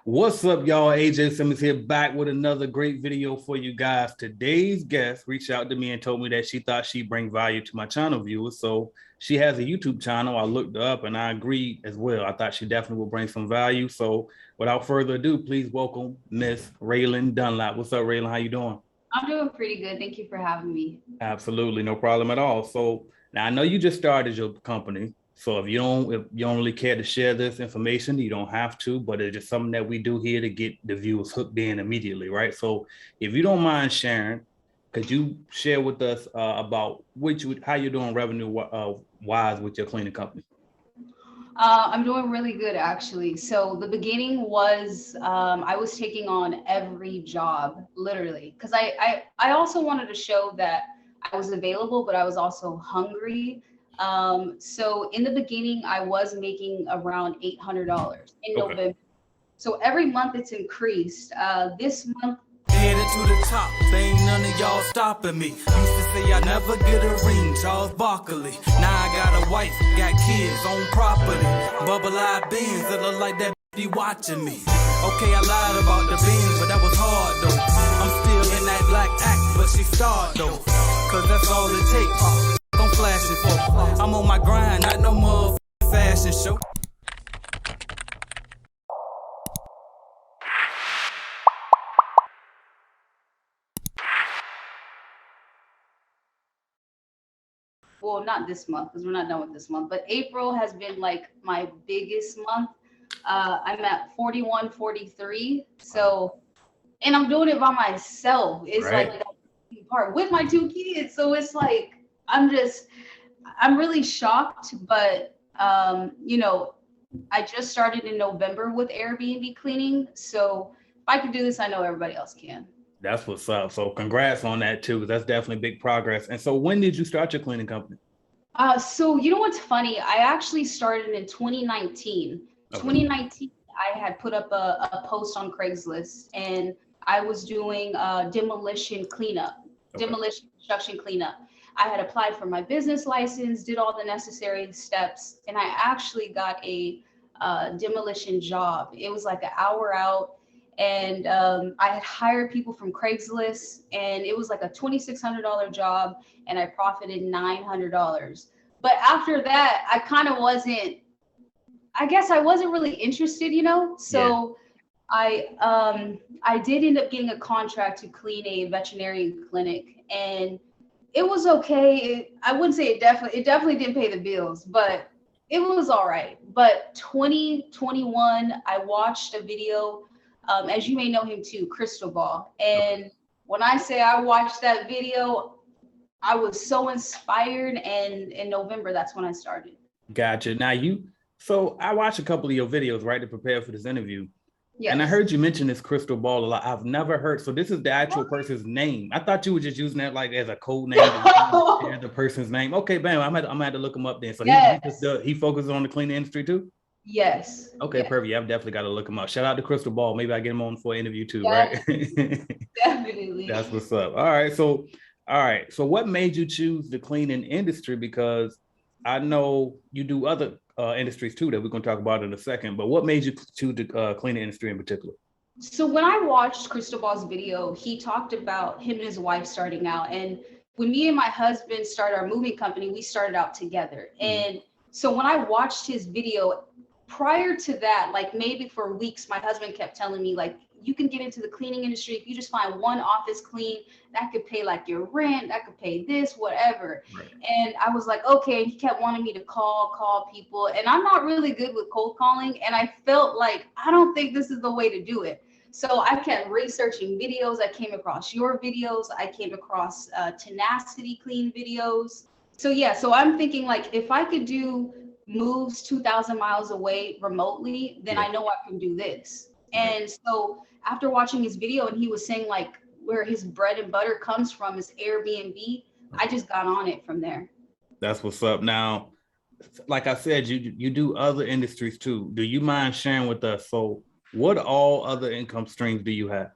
What's up, y'all? AJ Simmons here, back with another great video for you guys. Today's guest reached out to me and told me that she thought she'd bring value to my channel viewers. So she has a YouTube channel. I looked her up and I agreed as well. I thought she definitely will bring some value. So without further ado, please welcome Miss Raylan Dunlap. What's up, Raylan? How you doing? I'm doing pretty good. Thank you for having me. Absolutely, no problem at all. So now I know you just started your company. So if you don't really care to share this information, you don't have to, but it's just something that we do here to get the viewers hooked in immediately, right? So if you don't mind sharing, could you share with us about how you're doing revenue wise with your cleaning company? I'm doing really good actually. So the beginning was I was taking on every job literally because I also wanted to show that I was available, but I was also hungry. So in the beginning, I was making around $800 in Okay. November. So every month it's increased. This month headed to the top, ain't none of y'all stopping me. Used to say I never get a ring, Charles Barkley. Now I got a wife, got kids, on property. Bubble-eyed beans that look like that be watching me. Okay, I lied about the beans, but that was hard though. I'm still in that black act, but she starred though. Cause that's all it takes. I'm flashing for. I'm on my grind, not no more fashion show. well, not this month because we're not done with this month, but April has been like my biggest month. I'm at 41, 43. So, and I'm doing it by myself. It's like Right. that part with my two kids. So it's like, I'm really shocked, but, I just started in November with Airbnb cleaning. So if I can do this, I know everybody else can. That's what's up. So congrats on that too, 'cause that's definitely big progress. And so when did you start your cleaning company? So you know what's funny? I actually started in 2019. Okay. 2019, I had put up a post on Craigslist and I was doing demolition cleanup, Okay. demolition construction cleanup. I had applied for my business license, did all the necessary steps, and I actually got a demolition job. It was like an hour out, and I had hired people from Craigslist, and it was like a $2,600 job, and I profited $900. But after that, I kind of wasn't. I guess I wasn't really interested, you know. Yeah. So I did end up getting a contract to clean a veterinarian clinic, and it was okay. I wouldn't say it definitely didn't pay the bills, but it was all right. But 2021, I watched a video. As you may know him too, Crystal Ball. Okay. And when I say I watched that video, I was so inspired. And in November, that's when I started. Gotcha. So I watched a couple of your videos, right, to prepare for this interview. And I Yes. heard you mention this crystal ball a lot. I've never heard. So this is the actual person's name. I thought you were just using that like as a code name to share the person's name. Okay, bam. I'm gonna have to look him up then. So Yes. he focuses on the cleaning industry too. Yes. Okay, Yes. perfect. Yeah, I've definitely got to look him up. Shout out to Crystal Ball. Maybe I get him on for an interview too, right? Yes. Definitely. That's what's up. All right. So what made you choose the cleaning industry? Because I know you do other industries too that we're going to talk about in a second. But what made you choose the cleaning industry in particular? So when I watched Cristobal's video, he talked about him and his wife starting out. And when me and my husband started our moving company, we started out together. Mhm. And so when I watched his video, prior to that, like maybe for weeks, my husband kept telling me like, you can get into the cleaning industry if you just find one office clean, that could pay like your rent, that could pay this, whatever. Right. And I was like, okay. And he kept wanting me to call people. And I'm not really good with cold calling. And I felt like, I don't think this is the way to do it. So I kept researching videos. I came across your videos. I came across Tenacity Clean videos. So yeah, so I'm thinking like if I could do moves 2,000 miles away remotely, then Yeah. I know I can do this. Right. And so after watching his video and he was saying like where his bread and butter comes from is Airbnb, I just got on it from there. That's what's up. Now, like I said, you do other industries too. Do you mind sharing with us? So, what all other income streams do you have?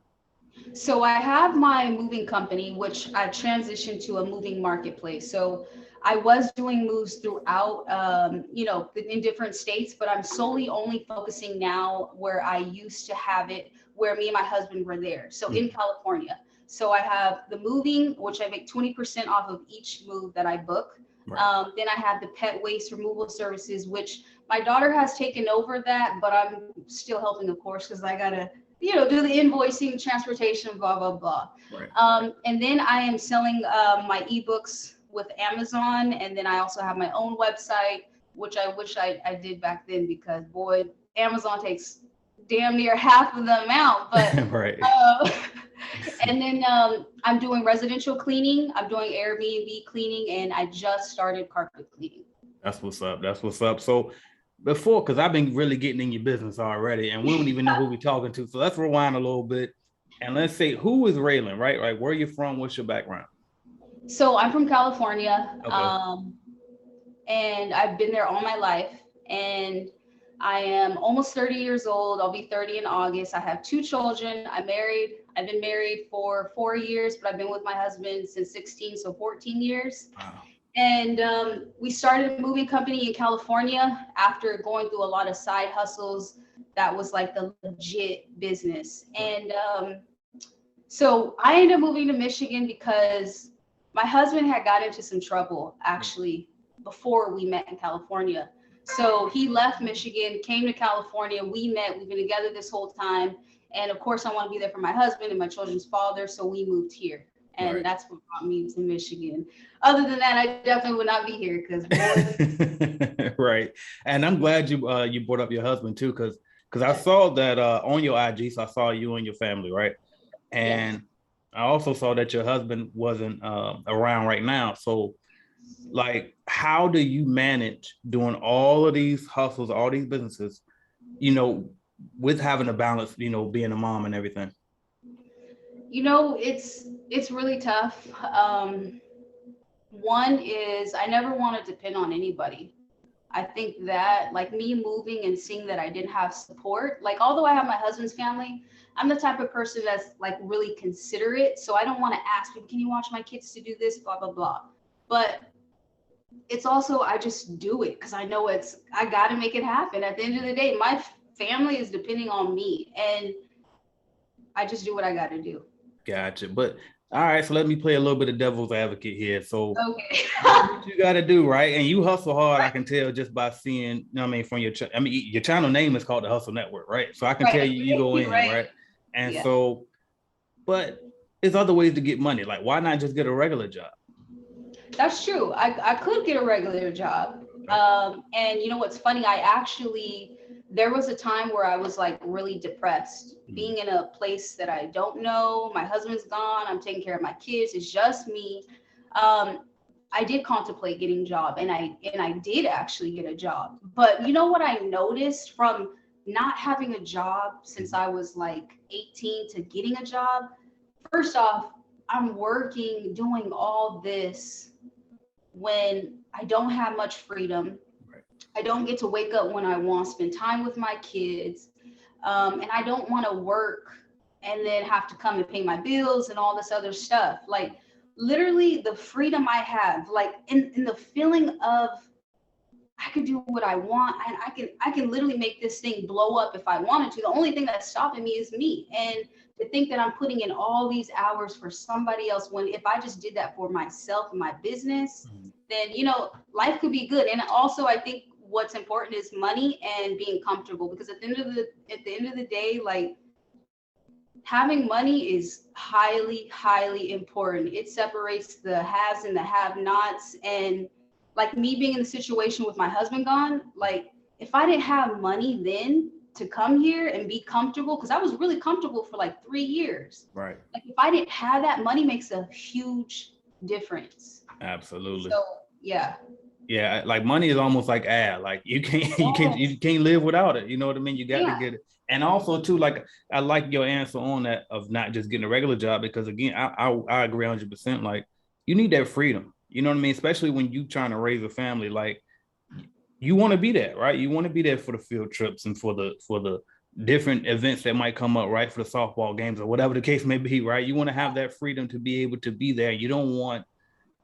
So I have my moving company, which I transitioned to a moving marketplace. So I was doing moves throughout, in different states, but I'm solely only focusing now where I used to have it, where me and my husband were there. So in California. So I have the moving, which I make 20% off of each move that I book. Right. Then I have the pet waste removal services, which my daughter has taken over that, but I'm still helping, of course, because I gotta, do the invoicing, transportation, blah, blah, blah. Right. And then I am selling my ebooks with Amazon. And then I also have my own website, which I wish I did back then, because boy, Amazon takes damn near half of the amount. But right. And then I'm doing residential cleaning. I'm doing Airbnb cleaning, and I just started carpet cleaning. That's what's up. That's what's up. So before, because I've been really getting in your business already, and we don't even know who we're talking to. So let's rewind a little bit, and let's say, who is Raylan, right? Like, where are you from? What's your background? So I'm from California, okay. And I've been there all my life, and I am almost 30 years old. I'll be 30 in August. I have 2 children. I'm married. I've been married for 4 years, but I've been with my husband since 16, so 14 years. Wow. And we started a moving company in California after going through a lot of side hustles. That was like the legit business. And so I ended up moving to Michigan because my husband had got into some trouble actually before we met in California. So he left Michigan, came to California. We met, we've been together this whole time. And of course I want to be there for my husband and my children's father. So we moved here. And right. That's what brought me to Michigan. Other than that, I definitely would not be here because right. And I'm glad you brought up your husband too, because I saw that on your IG, so I saw you and your family, right? And yes. I also saw that your husband wasn't around right now. So like, how do you manage doing all of these hustles, all these businesses, with having a balance, being a mom and everything? It's really tough. One is I never want to depend on anybody. I think that like me moving and seeing that I didn't have support, like although I have my husband's family, I'm the type of person that's like really considerate. So I don't want to ask people, can you watch my kids to do this, blah, blah, blah. But it's also, I just do it because I know I got to make it happen. At the end of the day, my family is depending on me and I just do what I got to do. Gotcha. But all right, so let me play a little bit of devil's advocate here. So okay. What you got to do, right? And you hustle hard, I can tell just by seeing, from your channel name is called the Hustle Network, right? So I can tell you go in, right? And so, but there's other ways to get money. Like, why not just get a regular job? That's true. I could get a regular job. And you know what's funny? There was a time where I was like really depressed, being in a place that I don't know. My husband's gone. I'm taking care of my kids. It's just me. I did contemplate getting a job, and I did actually get a job. But you know what I noticed from not having a job since I was like 18 to getting a job? First off, I'm working, doing all this when I don't have much freedom. I don't get to wake up when I want, spend time with my kids. And I don't want to work and then have to come and pay my bills and all this other stuff. Like literally the freedom I have, like in the feeling of I could do what I want, and I can literally make this thing blow up if I wanted to. The only thing that's stopping me is me. And to think that I'm putting in all these hours for somebody else, when if I just did that for myself and my business, then life could be good. And also I think what's important is money and being comfortable, because at the end of the day, like having money is highly, highly important. It separates the haves and the have-nots. And like me being in the situation with my husband gone, like if I didn't have money then to come here and be comfortable, because I was really comfortable for like 3 years. Right. Like if I didn't have that, money makes a huge difference. Absolutely. So yeah. Yeah, like money is almost like air. Like you can't live without it. You know what I mean? You got to get it. And also too, like I like your answer on that of not just getting a regular job, because again, I agree 100%. Like you need that freedom. You know what I mean? Especially when you trying to raise a family, like you want to be there, right? You want to be there for the field trips and for the different events that might come up, right? For the softball games or whatever the case may be, right? You want to have that freedom to be able to be there. You don't want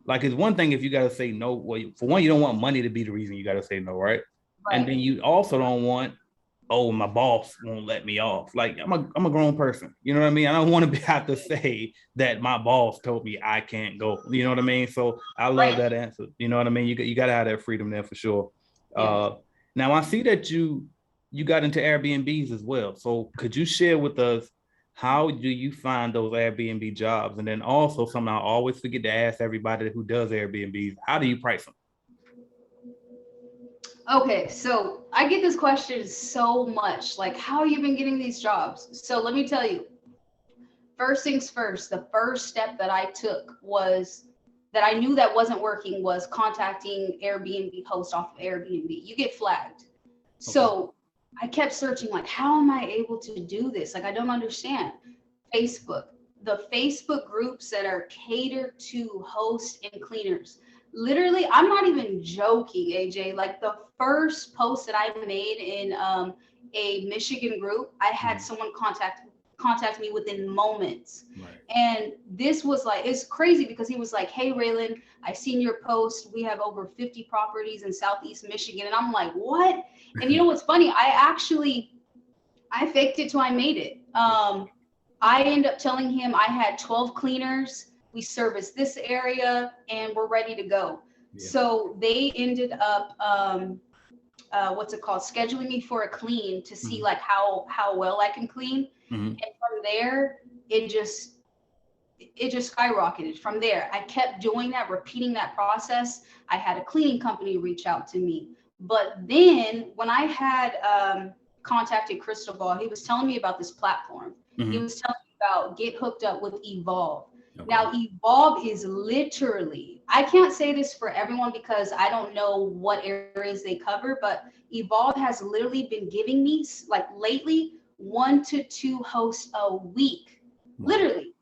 like it's one thing if you got to say no. Well, for one, you don't want money to be the reason you got to say no, right? And then you also don't want, oh, my boss won't let me off. Like I'm a grown person. You know what I mean? I don't want to have to say that my boss told me I can't go. You know what I mean? So I love that answer. You know what I mean? You got to have that freedom there for sure. Now I see that you got into Airbnbs as well. So could you share with us, how do you find those Airbnb jobs? And then also something I always forget to ask everybody who does Airbnbs, how do you price them? Okay, so I get this question so much, like, how you been getting these jobs? So let me tell you, first things first, the first step that I took was that I knew that wasn't working was contacting Airbnb hosts off of Airbnb. You get flagged. Okay. So I kept searching, like, how am I able to do this? Like, I don't understand. Facebook, the Facebook groups that are catered to hosts and cleaners. Literally, I'm not even joking, AJ. Like the first post that I made in a Michigan group, I had someone contact me within moments. Right. And this was like, it's crazy because he was like, hey, Raylan, I seen your post. We have over 50 properties in Southeast Michigan. And I'm like, what? And you know what's funny? I faked it till I made it. I ended up telling him I had 12 cleaners. We service this area and we're ready to go. Yeah. So they ended up, scheduling me for a clean to see like how well I can clean. And from there, it just skyrocketed. From there, I kept doing that, repeating that process. I had a cleaning company reach out to me. But then when I had contacted Cristobal, he was telling me about this platform. He was telling me about get hooked up with Evolve. Okay. Now, Evolve is literally, I can't say this for everyone because I don't know what areas they cover, but Evolve has literally been giving me, like lately, 1 to 2 hosts a week, literally.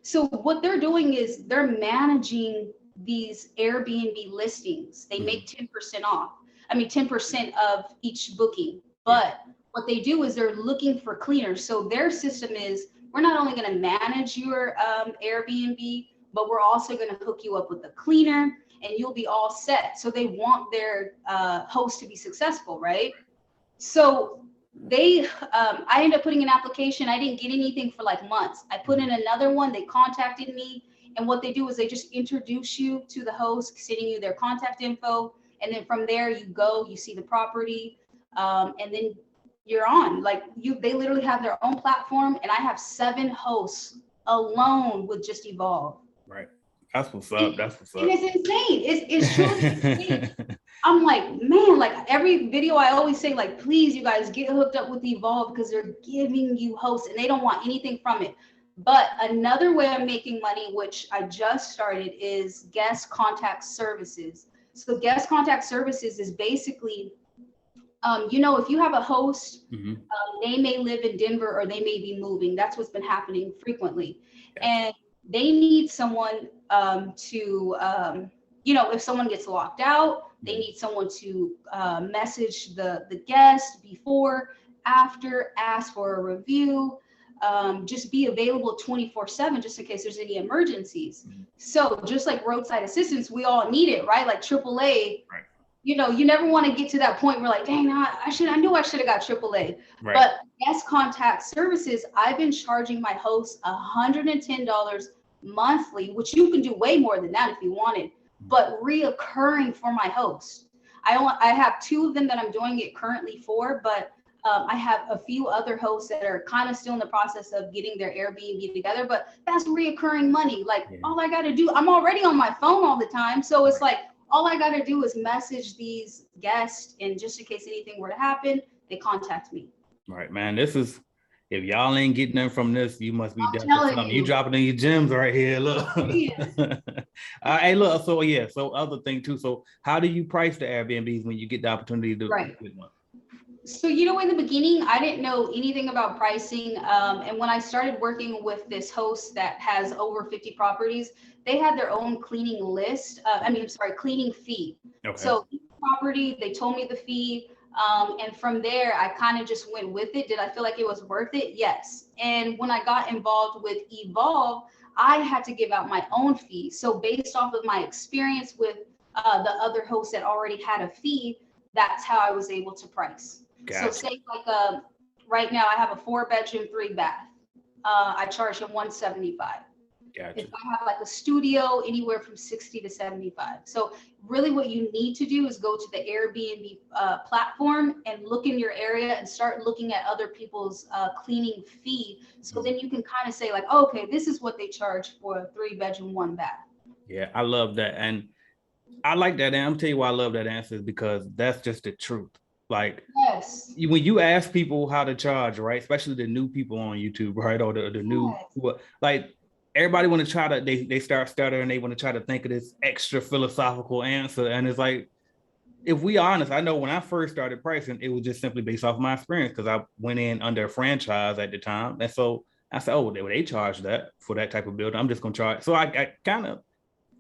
So what they're doing is they're managing these Airbnb listings. They make 10% off. I mean, 10% of each booking. But what they do is they're looking for cleaners. So their system is, we're not only going to manage your Airbnb, but we're also going to hook you up with a cleaner and you'll be all set. So they want their host to be successful, right? So I ended up putting an application. I didn't get anything for like months. I put in another one. They contacted me. And what they do is they just introduce you to the host, sending you their contact info. And then from there you go, you see the property, and then you're on. Like they literally have their own platform, and I have 7 hosts alone with just Evolve. Right. That's what's up. That's what's up. And it's insane. It's truly insane. I'm like, man, like every video I always say, like, please, you guys get hooked up with Evolve because they're giving you hosts and they don't want anything from it. But another way I'm making money, which I just started, is guest contact services. So guest contact services is basically, if you have a host, they may live in Denver or they may be moving. That's what's been happening frequently. And they need someone if someone gets locked out, they need someone to message the guest before, after, ask for a review, just be available 24/7 just in case there's any emergencies. So just like roadside assistance, we all need it, right? Like AAA. Right. You never want to get to that point where like, dang, I knew I should have got AAA. Right. But guest contact services, I've been charging my hosts $110 monthly, which you can do way more than that if you wanted, but reoccurring for my host. I have 2 of them that I'm doing it currently for, but I have a few other hosts that are kind of still in the process of getting their Airbnb together, but that's reoccurring money. Like all I got to do, I'm already on my phone all the time. So it's like, all I got to do is message these guests, and just in case anything were to happen, they contact me. Right, man. This is, if y'all ain't getting them from this, you must be definitely something. You dropping in your gems right here. Look. Hey, look. So other thing too. So how do you price the Airbnbs when you get the opportunity to get one? So, in the beginning, I didn't know anything about pricing. And when I started working with this host that has over 50 properties, they had their own cleaning list. Cleaning fee. Okay. So each property, they told me the fee. And from there, I kind of just went with it. Did I feel like it was worth it? Yes. And when I got involved with Evolve, I had to give out my own fee. So based off of my experience with the other hosts that already had a fee, that's how I was able to price. Gotcha. So say like right now I have a 4-bedroom, 3-bath. I charge them $175. Gotcha. If I have like a studio, anywhere from $60 to $75. So really what you need to do is go to the Airbnb platform and look in your area and start looking at other people's cleaning fee. So then you can kind of say like, oh, okay, this is what they charge for a 3-bedroom, 1-bath. Yeah, I love that. And I like that. And I'm tell you why I love that answer is because that's just the truth. Like, yes, when you ask people how to charge, right? Especially the new people on YouTube, right? Or the new, like, everybody want to try to, they start stuttering. They want to try to think of this extra philosophical answer. And it's like, if we are honest, I know when I first started pricing, it was just simply based off my experience because I went in under a franchise at the time. And so I said, oh, they charge that for that type of building. I'm just going to charge. So I kind of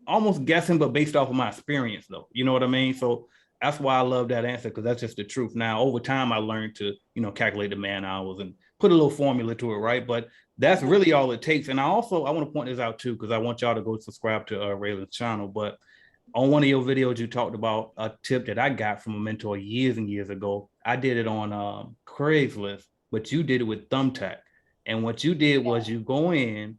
almost guessing, but based off of my experience, though. You know what I mean? So that's why I love that answer, because that's just the truth. Now, over time, I learned to, calculate the man hours and put a little formula to it, right? But that's really all it takes. And I want to point this out, too, because I want y'all to go subscribe to Raylan's channel. But on one of your videos, you talked about a tip that I got from a mentor years and years ago. I did it on Craigslist, but you did it with Thumbtack. And what you did was you go in,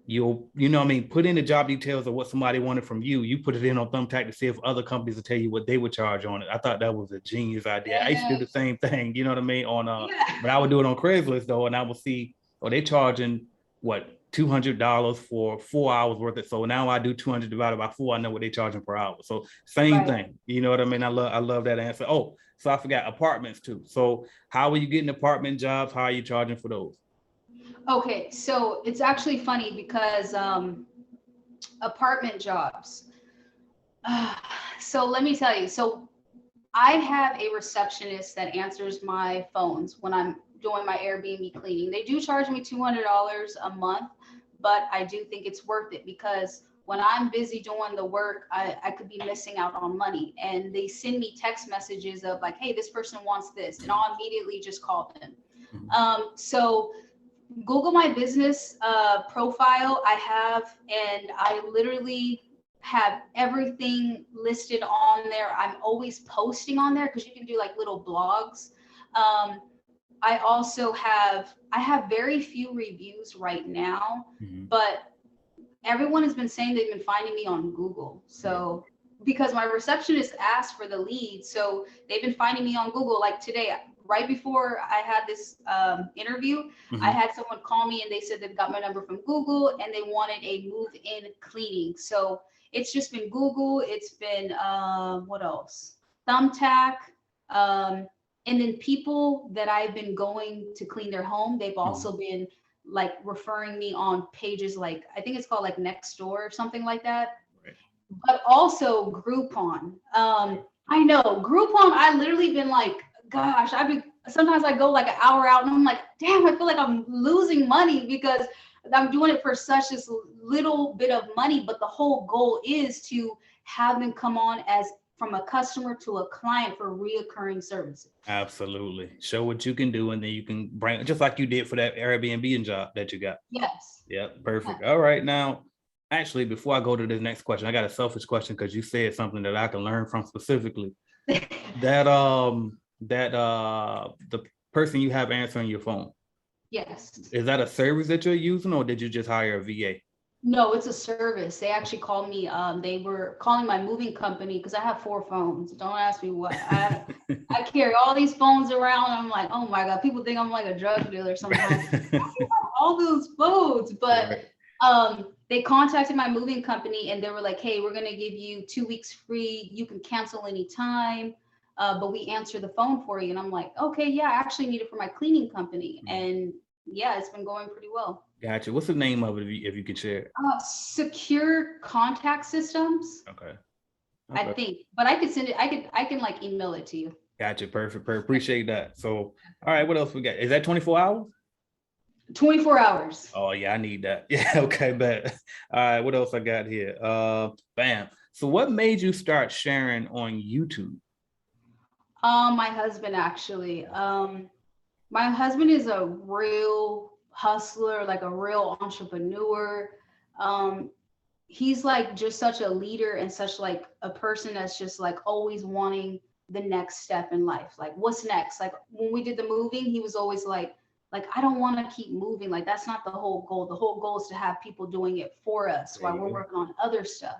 put in the job details of what somebody wanted from you. You put it in on Thumbtack to see if other companies will tell you what they would charge on it. I thought that was a genius idea. I used to do the same thing, you know what I mean? But I would do it on Craigslist though, and I would see, they charging what, $200 for 4 hours worth of. So now I do 200 divided by 4. I know what they're charging per hour. So same thing, you know what I mean? I love that answer. Oh, so I forgot apartments too. So how are you getting apartment jobs? How are you charging for those? Okay, so it's actually funny because apartment jobs. So let me tell you. So I have a receptionist that answers my phones when I'm doing my Airbnb cleaning. They do charge me $200 a month, but I do think it's worth it because when I'm busy doing the work, I could be missing out on money. And they send me text messages of like, hey, this person wants this, and I'll immediately just call them. So Google my business profile I have, and I literally have everything listed on there. I'm always posting on there because you can do like little blogs. I also have very few reviews right now, but everyone has been saying they've been finding me on Google. So because my receptionist asked for the lead, so they've been finding me on Google. Like today, right before I had this interview, I had someone call me and they said they've got my number from Google and they wanted a move-in cleaning. So it's just been Google. It's been what else? Thumbtack. And then people that I've been going to clean their home, they've also been like referring me on pages like, I think it's called like Nextdoor or something like that. But also Groupon. I know Groupon, I literally been like, gosh, sometimes I go like an hour out and I'm like, damn, I feel like I'm losing money because I'm doing it for such this little bit of money. But the whole goal is to have them come on as from a customer to a client for reoccurring services. Absolutely. Show what you can do, and then you can bring, just like you did for that Airbnb job that you got. Yes. Yeah, perfect. All right. Now, actually, before I go to this next question, I got a selfish question because you said something that I can learn from specifically. that the person you have answering your phone. Yes. Is that a service that you're using, or did you just hire a VA? No, it's a service. They actually called me. They were calling my moving company because I have 4 phones. Don't ask me what. I carry all these phones around. I'm like, oh my God, people think I'm like a drug dealer sometimes. I have all those phones, but they contacted my moving company and they were like, hey, we're gonna give you 2 weeks free. You can cancel anytime, but we answer the phone for you. And I'm like, okay, yeah, I actually need it for my cleaning company. And yeah, it's been going pretty well. Gotcha. What's the name of it if you could share it? Secure Contact Systems. Okay. I think, but I could send it. I can like email it to you. Gotcha. Perfect. Appreciate that. So, all right, what else we got? Is that 24 hours? 24 hours. Oh yeah, I need that. Yeah. Okay, bet. All right. What else I got here? Bam. So what made you start sharing on YouTube? My husband actually. My husband is a real hustler, like a real entrepreneur. He's like just such a leader and such like a person that's just like always wanting the next step in life. Like, what's next? Like when we did the moving, he was always like I don't want to keep moving. Like that's not the whole goal. The whole goal is to have people doing it for us while we're working on other stuff.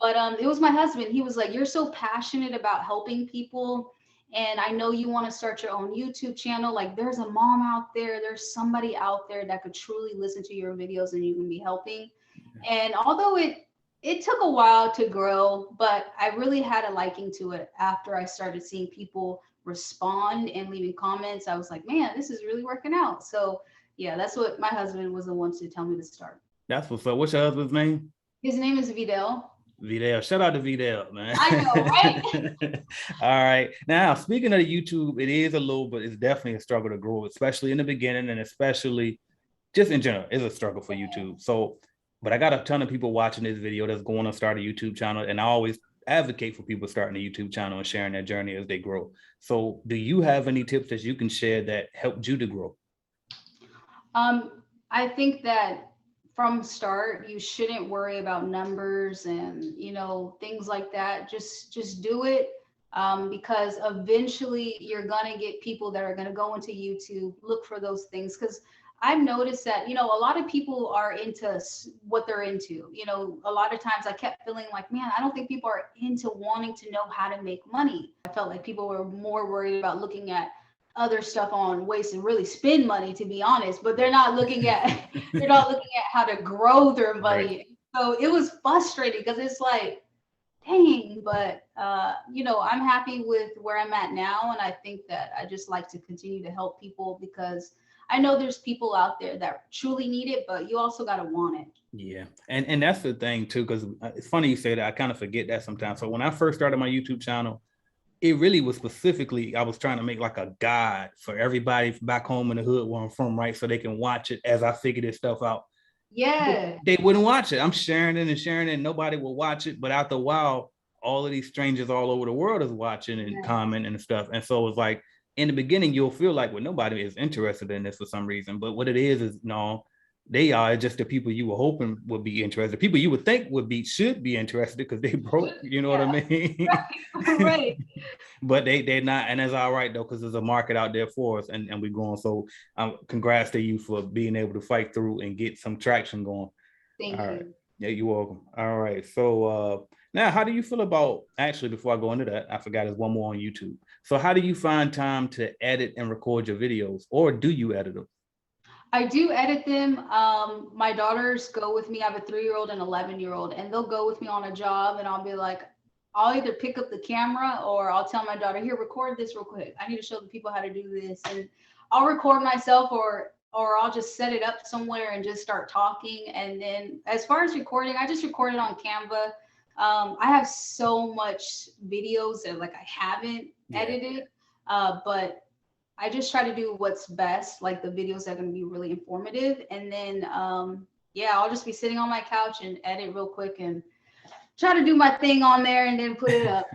But it was my husband. He was like, you're so passionate about helping people. And I know you want to start your own YouTube channel. Like there's a mom out there, there's somebody out there that could truly listen to your videos and you can be helping. And although it took a while to grow, but I really had a liking to it after I started seeing people respond and leaving comments. I was like, man, this is really working out. So yeah, that's what my husband was the one to tell me to start. That's what's up. What's your husband's name? His name is Vidal. Vidal. Shout out to Vidal, man. I know, right? All right. Now, speaking of YouTube, it is a little, but it's definitely a struggle to grow, especially in the beginning and especially just in general. It's a struggle for YouTube. So, but I got a ton of people watching this video that's going to start a YouTube channel. And I always advocate for people starting a YouTube channel and sharing their journey as they grow. So do you have any tips that you can share that helped you to grow? I think that from start, you shouldn't worry about numbers and, you know, things like that. Just do it. Because eventually you're going to get people that are going to go into YouTube, look for those things. Because I've noticed that, you know, a lot of people are into what they're into. You know, a lot of times I kept feeling like, man, I don't think people are into wanting to know how to make money. I felt like people were more worried about looking at other stuff on ways to really spend money, to be honest, but they're not looking at how to grow their money. Right. So it was frustrating because it's like, dang, but you know, I'm happy with where I'm at now. And I think that I just like to continue to help people because I know there's people out there that truly need it, but you also got to want it. Yeah. And that's the thing too, because it's funny you say that. I kind of forget that sometimes. So when I first started my YouTube channel, it really was specifically, I was trying to make like a guide for everybody back home in the hood where I'm from, right? So they can watch it as I figure this stuff out. Yeah. They wouldn't watch it. I'm sharing it and sharing it and nobody will watch it. But after a while, all of these strangers all over the world is watching and commenting and stuff. And so it's like, in the beginning, you'll feel like, well, nobody is interested in this for some reason. But what it is no, they are just the people you were hoping would be interested. People you would think should be interested because they broke, you know what I mean? Right. But they're not. And that's all right, though, because there's a market out there for us and we're going. So congrats to you for being able to fight through and get some traction going. Thank all you. Right. Yeah, you're welcome. All right. So now, how do you feel about, actually, before I go into that, I forgot there's one more on YouTube. So how do you find time to edit and record your videos, or do you edit them? I do edit them. My daughters go with me. I have a 3-year-old and 11-year-old, and they'll go with me on a job and I'll be like, I'll either pick up the camera or I'll tell my daughter, here, record this real quick. I need to show the people how to do this. And I'll record myself or I'll just set it up somewhere and just start talking. And then as far as recording, I just record it on Canva. I have so much videos that like I haven't edited, but I just try to do what's best, like the videos that are going to be really informative. And then, I'll just be sitting on my couch and edit real quick and try to do my thing on there and then put it up.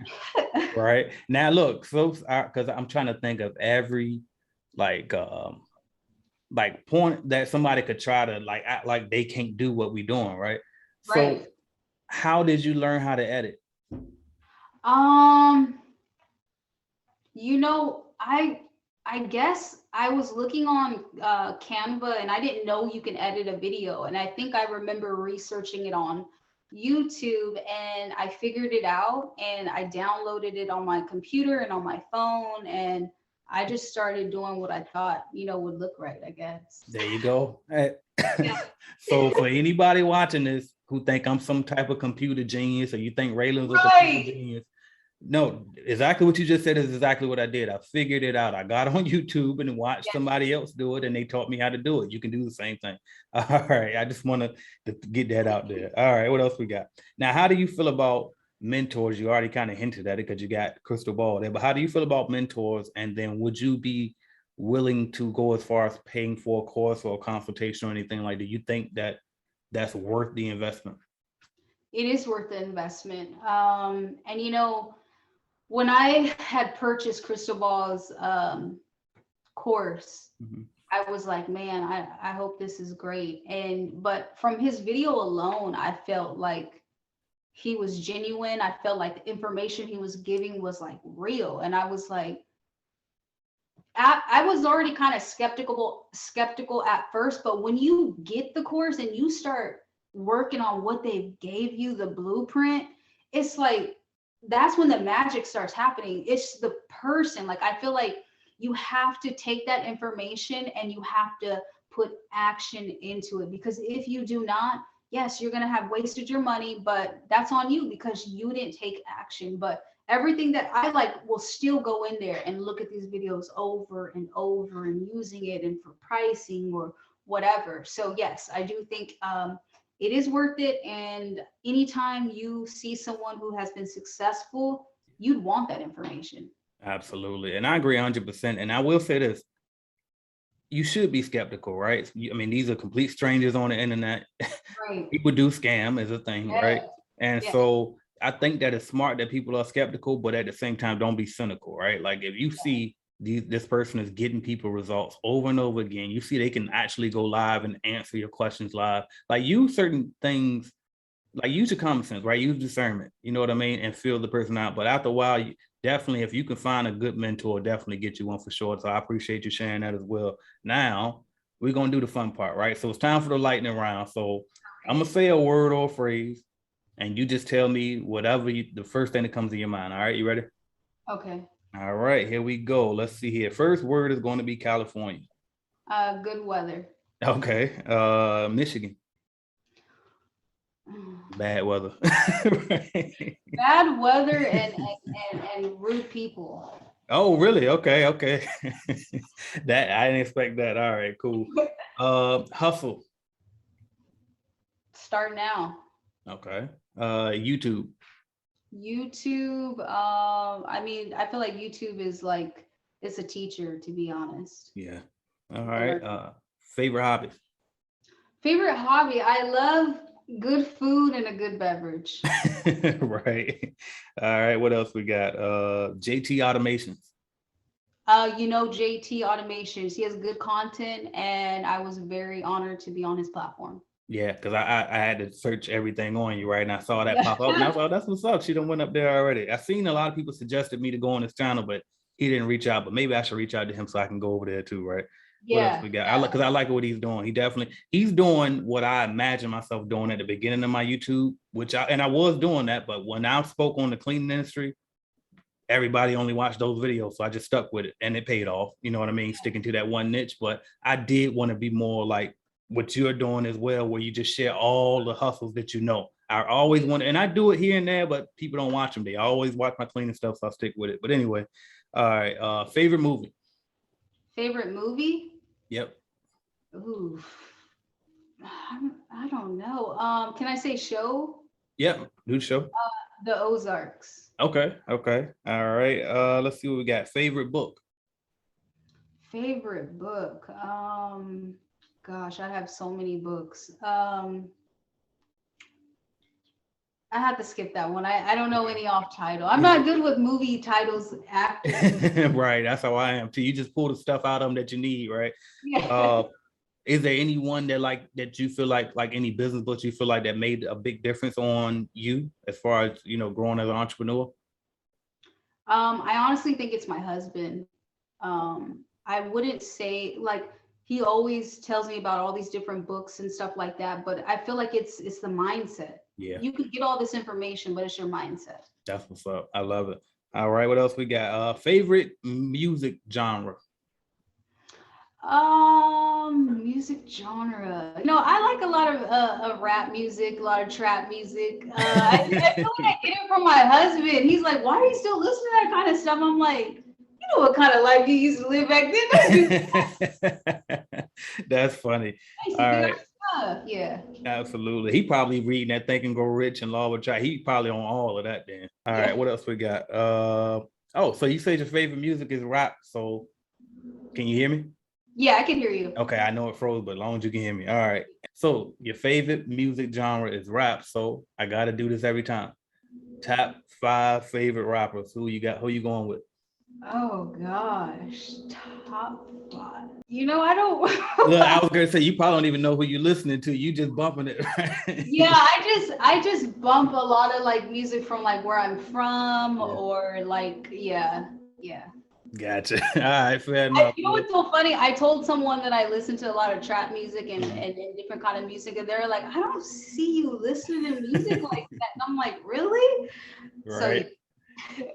Right. Now, look, folks, because I'm trying to think of every like point that somebody could try to like act like they can't do what we're doing. Right. So how did you learn how to edit? You know, I guess I was looking on Canva and I didn't know you can edit a video. And I think I remember researching it on YouTube and I figured it out and I downloaded it on my computer and on my phone. And I just started doing what I thought, you know, would look right, I guess. There you go. So for anybody watching this who think I'm some type of computer genius or you think Raylan's a computer genius, no, exactly what you just said is exactly what I did. I figured it out. I got on YouTube and watched somebody else do it and they taught me how to do it. You can do the same thing. All right. I just want to get that out there. All right. What else we got? Now, how do you feel about mentors? You already kind of hinted at it because you got crystal ball there, but how do you feel about mentors? And then would you be willing to go as far as paying for a course or a consultation or anything like that? Do you think that that's worth the investment? It is worth the investment. And you know, when I had purchased Crystal Ball's course, I was like, man, I hope this is great. But from his video alone, I felt like he was genuine. I felt like the information he was giving was like real. And I was like, I was already kind of skeptical at first, but when you get the course and you start working on what they gave you, the blueprint, it's like that's when the magic starts happening. It's the person. Like I feel like you have to take that information and you have to put action into it, because if you do not, yes, you're going to have wasted your money, but that's on you because you didn't take action. But everything that I like will still go in there and look at these videos over and over and using it and for pricing or whatever. So yes, I do think it is worth it. And anytime you see someone who has been successful, you'd want that information. Absolutely. And I agree 100%. And I will say this, you should be skeptical, right? I mean, these are complete strangers on the internet. Right. People do scam is a thing, Yeah. right? And Yeah. so I think that it's smart that people are skeptical, but at the same time, don't be cynical, right? Like if you see this person is getting people results over and over again, you see they can actually go live and answer your questions live. Like use certain things, like use your common sense, right? Use discernment, you know what I mean? And feel the person out. But after a while, definitely, if you can find a good mentor, definitely get you one for sure. So I appreciate you sharing that as well. Now we're going to do the fun part, right? So it's time for the lightning round. So I'm going to say a word or a phrase, and you just tell me whatever the first thing that comes to your mind. All right, you ready? Okay. All right, here we go. Let's see here. First word is going to be California. Good weather. Okay. Michigan. Bad weather. Right. Bad weather and rude people. Oh, really? Okay. That I didn't expect that. All right, cool. Hustle. Start now. Okay. YouTube. YouTube. I mean, I feel like YouTube is like it's a teacher, to be honest. Yeah. All right. Favorite hobbies. Favorite hobby. I love good food and a good beverage. Right. All right. What else we got? JT Automations. JT Automations. He has good content, and I was very honored to be on his platform. Yeah, because I had to search everything on you, right? And I saw that pop up, and I thought, that's what's up. She done went up there already. I've seen a lot of people suggested me to go on his channel, but he didn't reach out. But maybe I should reach out to him so I can go over there too, right? Yeah. What else we got? Because I like what he's doing. He's doing what I imagine myself doing at the beginning of my YouTube, I was doing that, but when I spoke on the cleaning industry, everybody only watched those videos. So I just stuck with it and it paid off. You know what I mean? Sticking to that one niche. But I did want to be more like what you're doing as well, where you just share all the hustles that you know. I always want, and I do it here and there, but people don't watch them. They always watch my cleaning stuff, so I stick with it. But anyway, all right. Favorite movie? Favorite movie? Yep. Ooh, I don't know. Can I say show? Yep. Do the show. The Ozarks. Okay. All right. Let's see what we got. Favorite book? Favorite book? Gosh, I have so many books. I had to skip that one. I don't know any off title. I'm not good with movie titles. Right. That's how I am too. You just pull the stuff out of them that you need, right? Yeah. Is there anyone that you feel like any business books you feel like that made a big difference on you as far as, growing as an entrepreneur? I honestly think it's my husband. I wouldn't say like he always tells me about all these different books and stuff like that, but I feel like it's the mindset. Yeah. You can get all this information, but it's your mindset. That's what's up. I love it. All right. What else we got? Favorite music genre? Music genre. I like a lot of rap music, a lot of trap music. I feel like I get it from my husband. He's like, "Why are you still listening to that kind of stuff?" I'm like, "You know what kind of life you used to live back then." That's funny. All right. Yeah. Absolutely. He probably reading that Think and Grow Rich and Law of Attraction. He probably on all of that then. All right. What else we got? So you say your favorite music is rap. So can you hear me? Yeah, I can hear you. Okay, I know it froze, but as long as you can hear me. All right. So your favorite music genre is rap. So I got to do this every time. Top 5 favorite rappers. Who you got? Who you going with? Oh gosh, top five. You know, I don't. Look, I was gonna say you probably don't even know who you're listening to. You just bumping it, right? Yeah, I just bump a lot of like music from like where I'm from, Yeah. or like yeah. Gotcha. All right, fair enough. You know what's so funny? I told someone that I listen to a lot of trap music Mhm. and different kind of music, and they're like, I don't see you listening to music like that. And I'm like, really? So yeah. Right.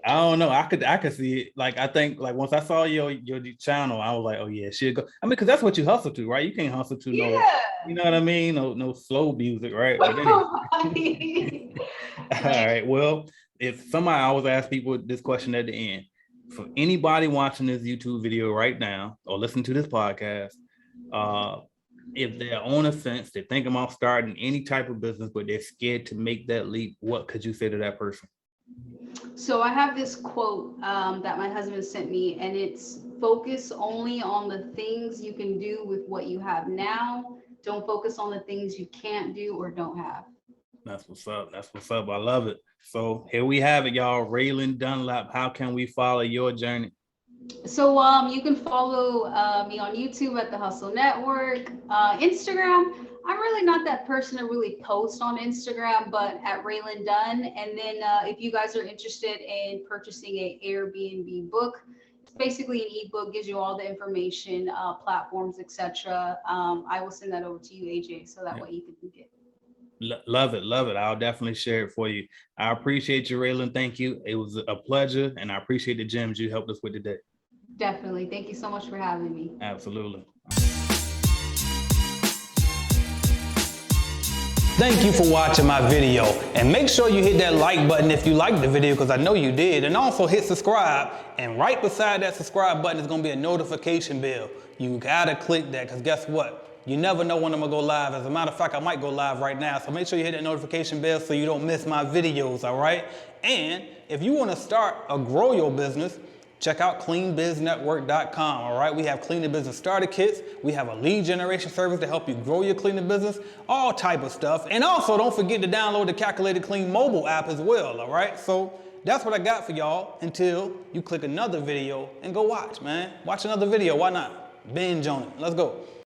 I don't know. I could see it. Like I think like once I saw your channel, I was like, oh yeah, she'll go. I mean, because that's what you hustle to, right? You can't hustle to no, Yeah. you know what I mean? No slow music, right? But anyway. All Like, right. Well, if somebody, I always ask people this question at the end. For anybody watching this YouTube video right now or listening to this podcast, uh, if they're on a fence, they're thinking about starting any type of business, but they're scared to make that leap, what could you say to that person? so I have this quote that my husband sent me, and it's focus only on the things you can do with what you have now. Don't focus on the things you can't do or don't have. That's what's up. That's what's up. I love it. So here we have it, y'all. Raylan Dunlap. How can we follow your journey? So you can follow me on YouTube at the Hustle Network, Instagram. I'm really not that person to really post on Instagram, but at Raylan Dunn. And then if you guys are interested in purchasing a Airbnb book, it's basically an ebook, gives you all the information, platforms, etc. I will send that over to you, AJ, so that way you can get it. Love it. Love it. I'll definitely share it for you. I appreciate you, Raylan. Thank you. It was a pleasure. And I appreciate the gems you helped us with today. Definitely. Thank you so much for having me. Absolutely. Thank you for watching my video, and make sure you hit that like button if you liked the video, because I know you did, and also hit subscribe, and right beside that subscribe button is going to be a notification bell. You gotta click that, because guess what? You never know when I'm gonna go live. As a matter of fact, I might go live right now, so make sure you hit that notification bell so you don't miss my videos, all right? And if you want to start or grow your business, check out cleanbiznetwork.com, all right? We have cleaning business starter kits. We have a lead generation service to help you grow your cleaning business, all type of stuff. And also don't forget to download the Calculated Clean mobile app as well, all right? So that's what I got for y'all until you click another video and go watch, man. Watch another video, why not? Binge on it, let's go.